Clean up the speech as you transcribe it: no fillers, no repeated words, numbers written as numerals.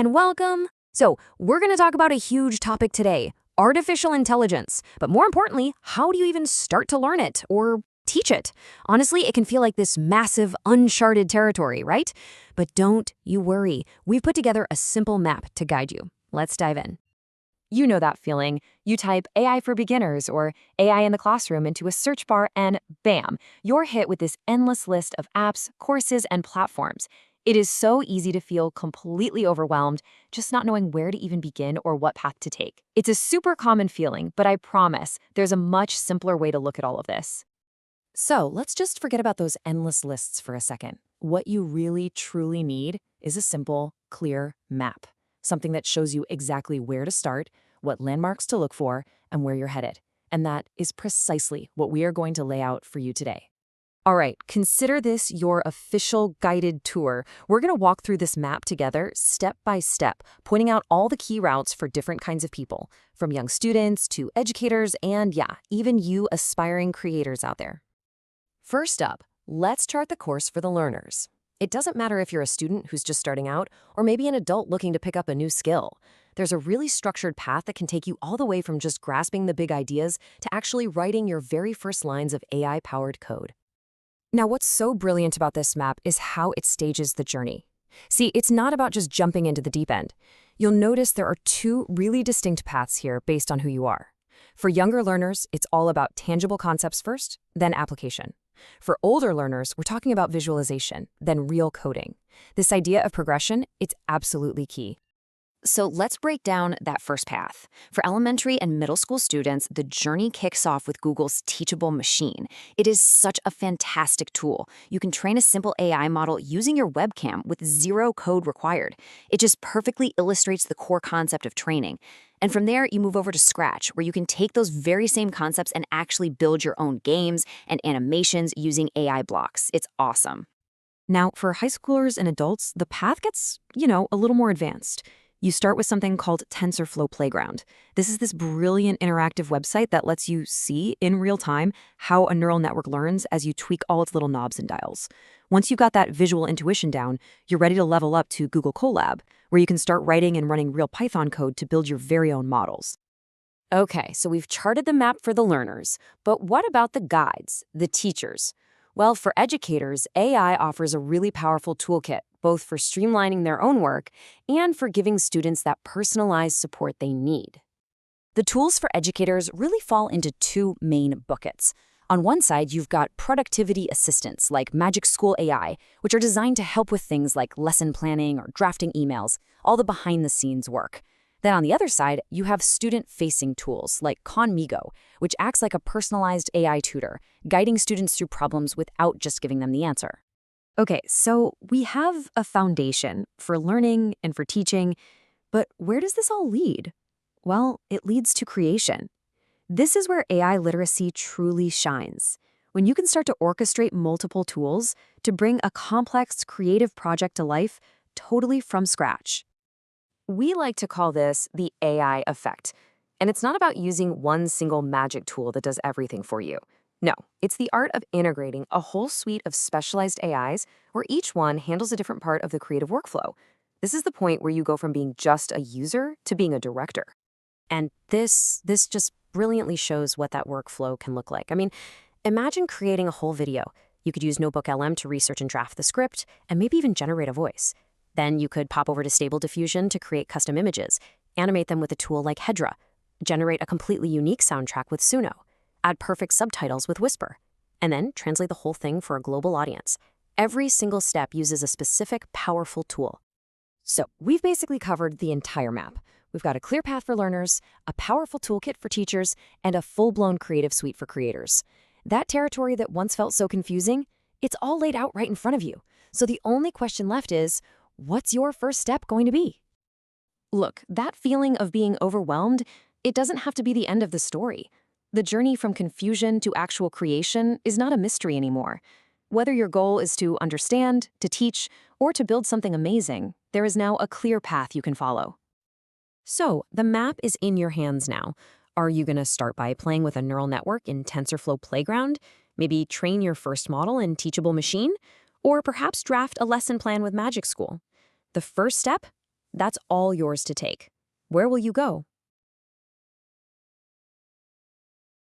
and welcome. So, we're going to talk about a huge topic today, artificial intelligence. But more importantly, how do you even start to learn it or teach it? Honestly, it can feel like this massive, uncharted territory, right? But don't you worry. We've put together a simple map to guide you. Let's dive in. You know that feeling. You type AI for beginners or AI in the classroom into a search bar and bam, you're hit with this endless list of apps, courses, and platforms. It is so easy to feel completely overwhelmed, just not knowing where to even begin or what path to take. It's a super common feeling, but I promise there's a much simpler way to look at all of this. So let's just forget about those endless lists for a second. What you really, truly need is a simple, clear map. Something that shows you exactly where to start, what landmarks to look for, and where you're headed. And that is precisely what we are going to lay out for you today. All right, consider this your official guided tour. We're going to walk through this map together, step by step, pointing out all the key routes for different kinds of people, from young students to educators and, yeah, even you aspiring creators out there. First up, let's chart the course for the learners. It doesn't matter if you're a student who's just starting out or maybe an adult looking to pick up a new skill. There's a really structured path that can take you all the way from just grasping the big ideas to actually writing your very first lines of AI-powered code. Now, what's so brilliant about this map is how it stages the journey. See, it's not about just jumping into the deep end. You'll notice there are two really distinct paths here based on who you are. For younger learners, it's all about tangible concepts first, then application. For older learners, we're talking about visualization, then real coding. This idea of progression, it's absolutely key. So let's break down that first path. For elementary and middle school students, the journey kicks off with Google's Teachable Machine. It is such a fantastic tool. You can train a simple AI model using your webcam with zero code required. It just perfectly illustrates the core concept of training. And from there, you move over to Scratch, where you can take those very same concepts and actually build your own games and animations using AI blocks. It's awesome. Now, for high schoolers and adults, the path gets, a little more advanced. You start with something called TensorFlow Playground. This is this brilliant interactive website that lets you see in real time how a neural network learns as you tweak all its little knobs and dials. Once you've got that visual intuition down, you're ready to level up to Google Colab, where you can start writing and running real Python code to build your very own models. Okay, so we've charted the map for the learners, but what about the guides, the teachers? Well, for educators, AI offers a really powerful toolkit, both for streamlining their own work and for giving students that personalized support they need. The tools for educators really fall into two main buckets. On one side, you've got productivity assistants like Magic School AI, which are designed to help with things like lesson planning or drafting emails, all the behind-the-scenes work. Then on the other side, you have student-facing tools like Khanmigo, which acts like a personalized AI tutor, guiding students through problems without just giving them the answer. Okay, so we have a foundation for learning and for teaching, but where does this all lead? Well, it leads to creation. This is where AI literacy truly shines. When you can start to orchestrate multiple tools to bring a complex creative project to life totally from scratch. We like to call this the AI effect. And it's not about using one single magic tool that does everything for you. No, it's the art of integrating a whole suite of specialized AIs where each one handles a different part of the creative workflow. This is the point where you go from being just a user to being a director. And this just brilliantly shows what that workflow can look like. I mean, imagine creating a whole video. You could use NotebookLM to research and draft the script, and maybe even generate a voice. Then you could pop over to Stable Diffusion to create custom images, animate them with a tool like Hedra, generate a completely unique soundtrack with Suno, add perfect subtitles with Whisper, and then translate the whole thing for a global audience. Every single step uses a specific, powerful tool. So we've basically covered the entire map. We've got a clear path for learners, a powerful toolkit for teachers, and a full-blown creative suite for creators. That territory that once felt so confusing, it's all laid out right in front of you. So the only question left is, what's your first step going to be? Look, that feeling of being overwhelmed, it doesn't have to be the end of the story. The journey from confusion to actual creation is not a mystery anymore. Whether your goal is to understand, to teach, or to build something amazing, there is now a clear path you can follow. So, the map is in your hands now. Are you going to start by playing with a neural network in TensorFlow Playground? Maybe train your first model in Teachable Machine? Or perhaps draft a lesson plan with Magic School? The first step? that's all yours to take. Where will you go?